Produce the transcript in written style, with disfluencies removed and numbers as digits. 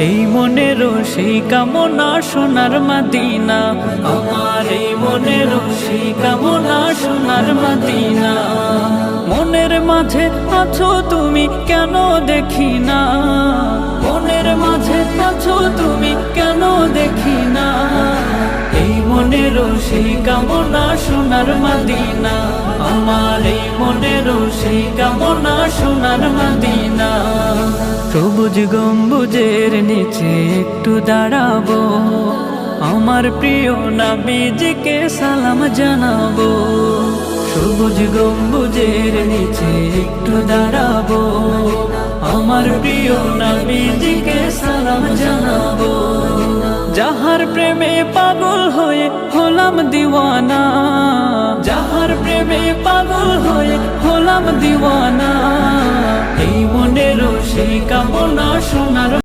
এই মনেরও সেই কামনা সোনার মদিনা, আমার এই মনেরও সেই কামনা সোনার মদিনা। মনের মাঝে আছো তুমি কেন দেখি না, মনের মাঝে আছো তুমি কেন দেখি না। এই মনেরও সেই কামনা সোনার মদিনা, আমার এই মনেরও সেই কামনা সোনার মদিনা। সবুজ গম্বুজের নিচে একটু দাঁড়াবো, আমার প্রিয় নবীজিকে সালাম জানাবো। সবুজ গম্বুজের নিচে একটু দাঁড়াবো, আমার প্রিয় নবীজিকে সালাম জানাবো। যাহার প্রেমে পাগল হয়ে হলাম দিওয়ানা, যাহার প্রেমে পাগল হয়ে হলাম দিওয়ানা। এই মনেরও সেই কামনা সোনার